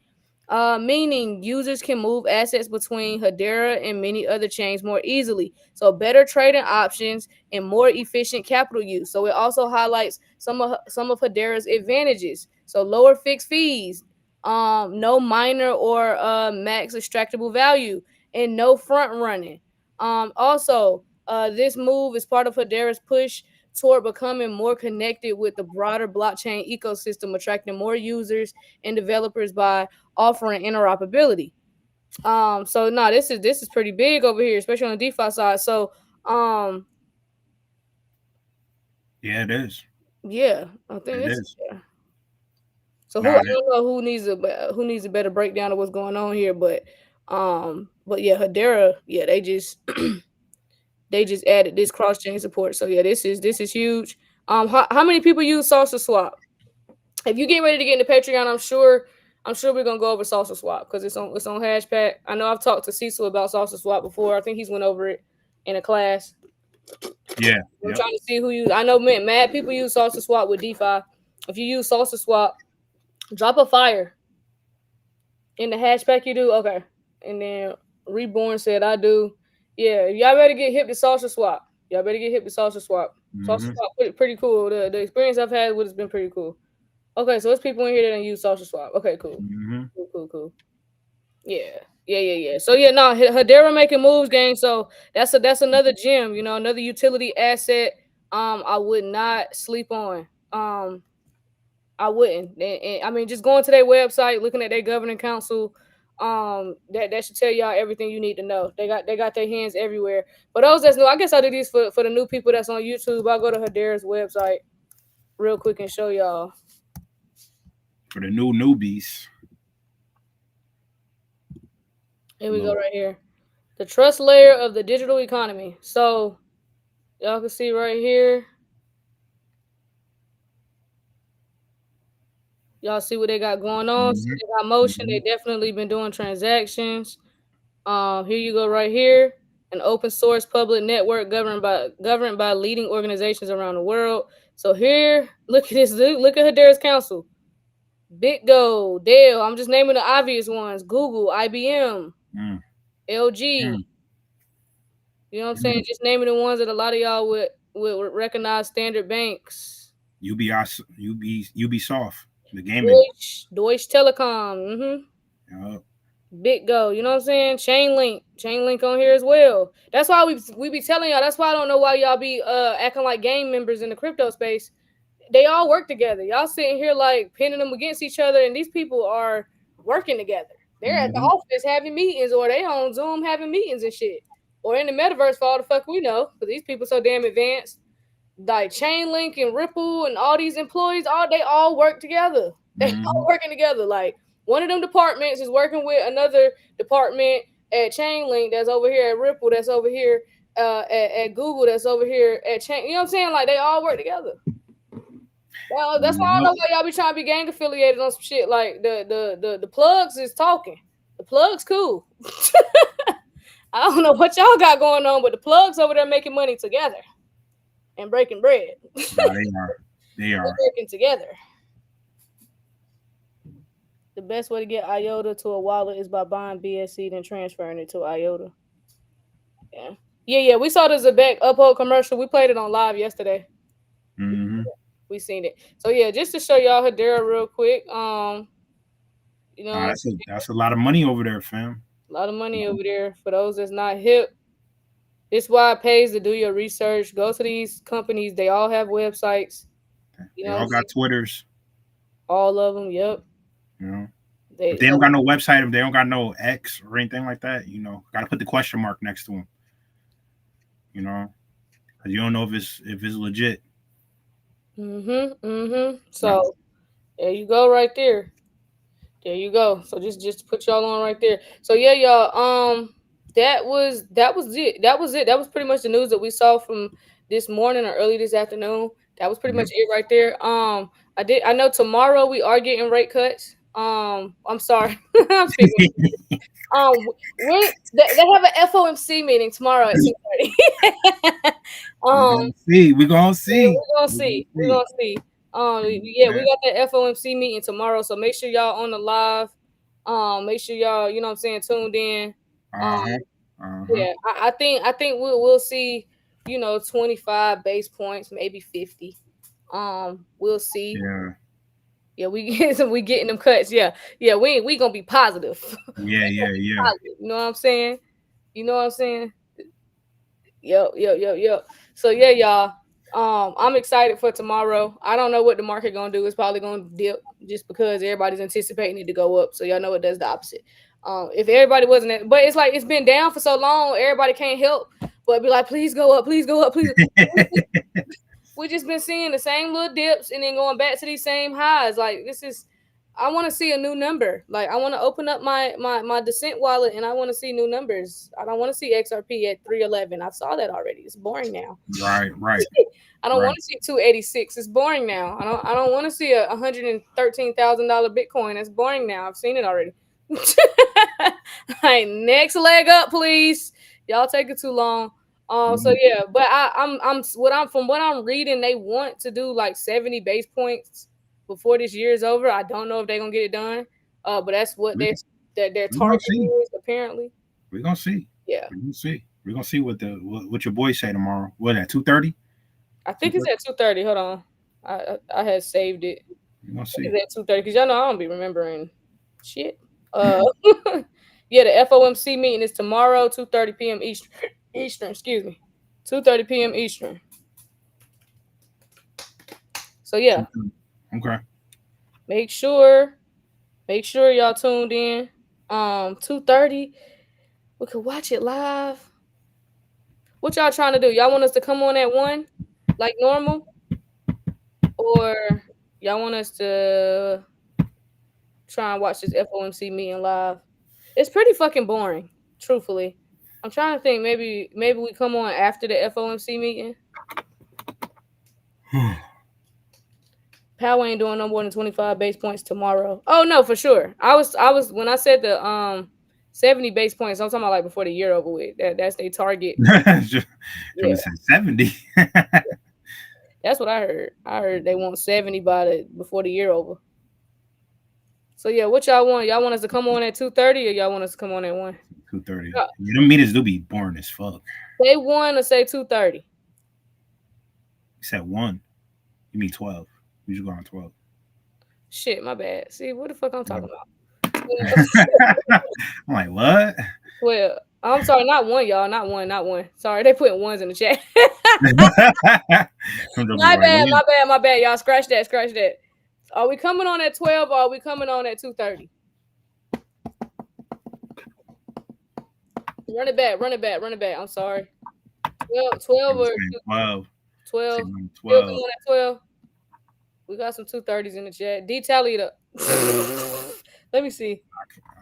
S2: meaning users can move assets between Hedera and many other chains more easily. So better trading options and more efficient capital use. So it also highlights some of Hedera's advantages. So lower fixed fees, no minor or max extractable value, and no front running. Also, this move is part of Hedera's push toward becoming more connected with the broader blockchain ecosystem, attracting more users and developers by offering interoperability. So no, this is pretty big over here, especially on the DeFi side. So
S4: yeah, it is.
S2: Yeah, I think
S4: it is.
S2: Yeah. So I don't know who needs a better breakdown of what's going on here, but yeah, Hedera, yeah, they just they just added this cross chain support. So yeah, this is huge. How many people use SocialSwap? If you get ready to get into Patreon, I'm sure we're gonna go over SocialSwap because it's on Hashpack. I know I've talked to Cecil about SocialSwap before. I think he's went over it in a class.
S4: Yeah,
S2: I'm trying to see who use. I know mad people use SocialSwap with DeFi. If you use SocialSwap, drop a fire in the Hashpack. You do okay, and then Reborn said I do. Yeah, y'all better get hip to SocialSwap. SocialSwap pretty cool. The experience I've had with it's been pretty cool. Okay, so there's people in here that don't use SocialSwap. Okay, cool. Cool. Yeah. So yeah, no, Hedera making moves, gang. So that's another gem, another utility asset. I would not sleep on. I wouldn't. And I mean, just going to their website, looking at their governing council, that should tell y'all everything you need to know. They got their hands everywhere. For those that's new, I guess I'll do these for the new people that's on YouTube. I'll go to Hedera's website real quick and show y'all.
S4: For the new newbies.
S2: Here we go right here. The trust layer of the digital economy. So y'all can see right here. Y'all see what they got going on. See they got motion. They definitely been doing transactions. Here you go right here. An open source public network governed by leading organizations around the world. So here, look at this. Look at Hedera's council. BitGo, Dell. I'm just naming the obvious ones. Google, IBM, LG. You know what I'm saying? Just naming the ones that a lot of y'all would recognize. Standard banks.
S4: Ubisoft, the gaming.
S2: Deutsche Telekom. BitGo, you know what I'm saying? Chainlink on here as well. That's why we be telling y'all. That's why I don't know why y'all be acting like game members in the crypto space. They all work together. Y'all sitting here like pinning them against each other, and these people are working together. They're at the office having meetings, or they on Zoom having meetings and shit, or in the metaverse for all the fuck we know. Because these people so damn advanced. Like Chainlink and Ripple and all these employees, they all work together. They all working together. Like one of them departments is working with another department at Chainlink that's over here at Ripple, that's over here at Google, that's over here at Chain. You know what I'm saying? Like they all work together. Well, that's why I don't know why y'all be trying to be gang affiliated on some shit. Like the plugs is talking. The plugs cool. I don't know what y'all got going on, but the plugs over there making money together and breaking bread.
S4: No, they are.
S2: They're working together. The best way to get IOTA to a wallet is by buying BSC then transferring it to IOTA. Yeah. We saw the Zebec Uphold commercial. We played it on live yesterday. We seen it. So yeah, just to show y'all Hedera real quick. You know,
S4: that's a lot of money over there, fam.
S2: A lot of money over there. For those that's not hip, it's why it pays to do your research. Go to these companies. They all have websites.
S4: They all got Twitters.
S2: All of them. Yep.
S4: You know, if they don't got no website, if they don't got no X or anything like that, you know, got to put the question mark next to them. You know, because you don't know if it's legit.
S2: So there you go, right there. There you go. So just put y'all on right there. So yeah, y'all. That was it. That was it. That was pretty much the news that we saw from this morning or early this afternoon. That was pretty much it right there. I know tomorrow we are getting rate cuts. I'm sorry. I'm speaking. They have an FOMC meeting tomorrow at 2:30.
S4: We're gonna see.
S2: We got that FOMC meeting tomorrow, so make sure y'all on the live. Make sure y'all, you know what I'm saying, tuned in. Yeah, I think we'll see, you know, 25 base points, maybe 50. We'll see. Yeah, we getting them cuts. Yeah, we gonna be positive.
S4: Yeah.
S2: Positive, you know what I'm saying? Yep. So yeah, y'all. I'm excited for tomorrow. I don't know what the market gonna do. It's probably gonna dip just because everybody's anticipating it to go up. So y'all know it does the opposite. If everybody wasn't, but it's like it's been down for so long, everybody can't help but be like, please go up, please go up, please. We just been seeing the same little dips and then going back to these same highs. Like I want to see a new number. Like I want to open up my Descent wallet and I want to see new numbers. I don't want to see XRP at 311. I saw that already. It's boring now.
S4: Right.
S2: I don't want to see 286. It's boring now. I don't want to see a $113,000 Bitcoin. It's boring now. I've seen it already. Like next leg up, please. Y'all take it too long. So yeah, but from what I'm reading, they want to do like 70 base points before this year is over. I don't know if they're gonna get it done. But that's what their target is apparently.
S4: We're gonna see.
S2: Yeah.
S4: We're gonna see what your boys say tomorrow. What at 2:30?
S2: I think it's at 2:30. Hold on. I had saved it.
S4: We're gonna see.
S2: It's at 2:30 because y'all know I don't be remembering shit. Yeah, the FOMC meeting is tomorrow, 2:30 p.m. Eastern, excuse me. 2:30 p.m. Eastern. So yeah.
S4: Okay.
S2: make sure y'all tuned in. 2:30. We could watch it live. What y'all trying to do? Y'all want us to come on at 1 like normal? Or y'all want us to try and watch this FOMC meeting live? It's pretty fucking boring, truthfully. I'm trying to think. Maybe we come on after the FOMC meeting. Powell ain't doing no more than 25 base points tomorrow. Oh no, for sure. I was when I said the 70 base points, I'm talking about like before the year over with. That's their target.
S4: Just 70.
S2: That's what I heard. I heard they want 70 before the year over. So yeah, what y'all want? Y'all want us to come on at 2:30 or y'all want us to come on at 1?
S4: 2:30. Them meetings do be boring as fuck.
S2: Say 1 or say 2:30.
S4: You said 1. You mean 12. We should go on 12.
S2: Shit, my bad. See, what the fuck I'm talking about?
S4: I'm like, what?
S2: Well, I'm sorry, not 1, y'all. Not 1. Sorry, they put 1s in the chat. My bad. Y'all scratch that. Are we coming on at 12 or are we coming on at 2:30? Run it back. I'm sorry. 12 or
S4: 12.
S2: 12.
S4: 12.
S2: Coming on at 12. We got some 2:30s in the chat. Tally it up. Let me see.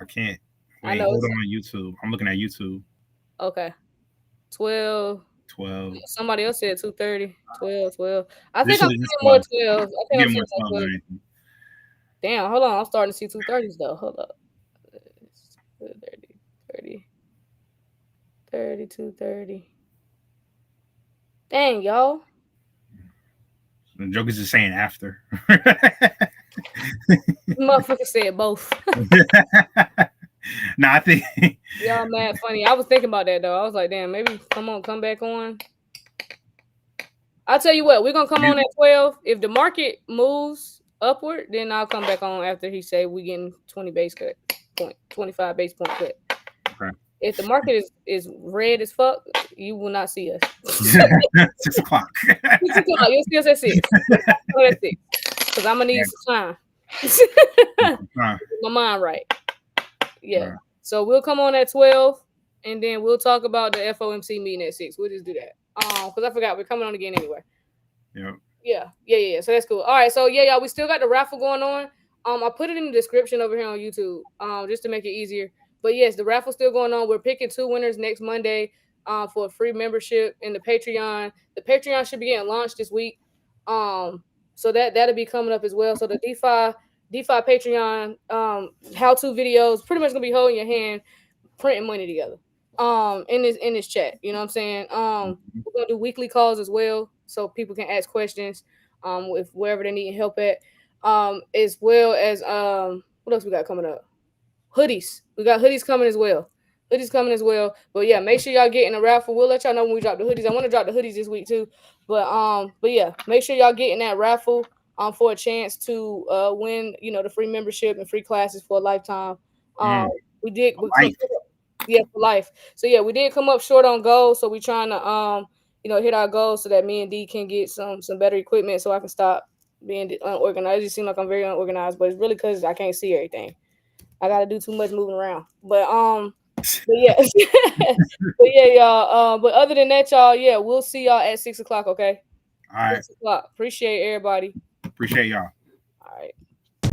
S4: I can't.
S2: Wait, I know.
S4: Hold on YouTube. I'm looking at YouTube.
S2: Okay. 12. Somebody else said 2:30. 12. I think I'm seeing more 12. I think I'm seeing more 12. Damn, hold on. I'm starting to see 2:30s though. Hold up. 2:30. Dang, y'all.
S4: The joke is just saying after.
S2: Motherfucker said both.
S4: Nah, I think
S2: y'all mad funny. I was thinking about that though. I was like, damn, maybe come back on. I'll tell you what, we're gonna come on at 12. If the market moves upward, then I'll come back on after he say we getting 25 base point cut.
S4: Okay.
S2: If the market is red as fuck, you will not see us.
S4: 6 o'clock.
S2: 6 o'clock. You'll see us at 6. Because I'm gonna need some time. My mind right. Yeah. So we'll come on at 12 and then we'll talk about the FOMC meeting at 6. We'll just do that. Because I forgot we're coming on again anyway. Yeah. So that's cool. All right. So yeah, y'all, we still got the raffle going on. I put it in the description over here on YouTube, just to make it easier. But yes, the raffle's still going on. We're picking 2 winners next Monday, for a free membership in the Patreon. The Patreon should be getting launched this week. So that'll be coming up as well. So the DeFi Patreon, how-to videos, pretty much gonna be holding your hand, printing money together. In this chat, you know what I'm saying? We're gonna do weekly calls as well, so people can ask questions, with wherever they need help at. As well as what else we got coming up? Hoodies. We got hoodies coming as well. But yeah, make sure y'all get in the raffle. We'll let y'all know when we drop the hoodies. I want to drop the hoodies this week too. But yeah, make sure y'all get in that raffle for a chance to win, the free membership and free classes for a lifetime. For life. So yeah, we did come up short on goals, so we're trying to hit our goals so that me and D can get some better equipment so I can stop being unorganized. It just seems like I'm very unorganized, but it's really because I can't see everything. I gotta do too much moving around. But yeah. But yeah, y'all. But other than that, y'all, yeah, we'll see y'all at 6 o'clock, okay?
S4: All right.
S2: 6 o'clock. Appreciate everybody.
S4: Appreciate y'all.
S2: All right.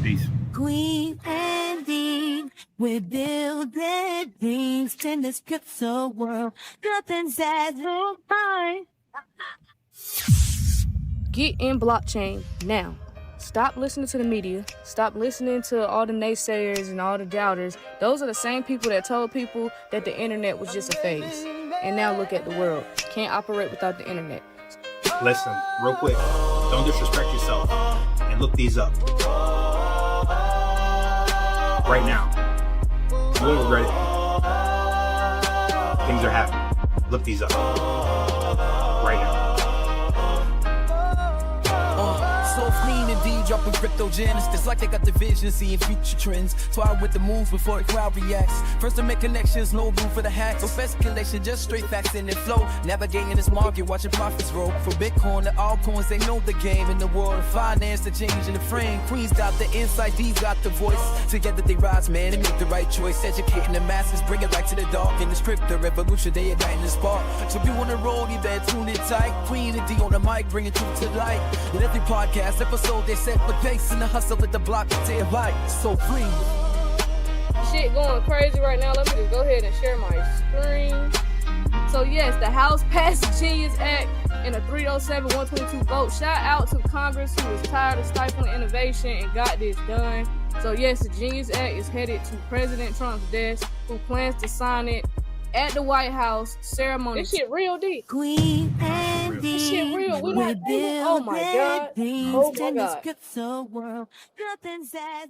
S4: Peace.
S6: Kween and Dean, we're building things in this crypto world. Nothing's that fine.
S2: Get in blockchain now. Stop listening to the media. Stop listening to all the naysayers and all the doubters. Those are the same people that told people that the internet was just a phase. And now look at the world. Can't operate without the internet.
S4: Listen, real quick. Don't disrespect yourself. And look these up. Right now. You won't regret it. Things are happening. Look these up. Right now.
S6: So clean
S7: D dropping crypto gems. It's like they got the vision, seeing future trends. Twine with the moves before the crowd reacts. First to make connections, no room for the hacks. No speculation, just straight facts in and flow. Navigating this market, watching profits roll. From Bitcoin to altcoins, they know the game. In the world of finance, the change in the frame. Queen's got the insight, D's got the voice. Together they rise, man, and make the right choice. Educating the masses, bring it back to the dark. In this crypto revolution, they igniting the spark. So if you wanna roll, you better tune in tight. Queen and D on the mic, bringing truth to light. In every podcast episode, they set the pace in the hustle at the block to their light. So free.
S2: Shit going crazy right now. Let me just go ahead and share my screen. So yes, the House passed the Genius Act in a 307-122 vote. Shout out to Congress who was tired of stifling innovation and got this done. So yes, the Genius Act is headed to President Trump's desk, who plans to sign it at the White House ceremony. This shit real deep.
S6: Queen and
S2: This shit real. We
S6: We're
S2: not. Oh my god. Oh my god.
S6: Crypto world. Nothing's as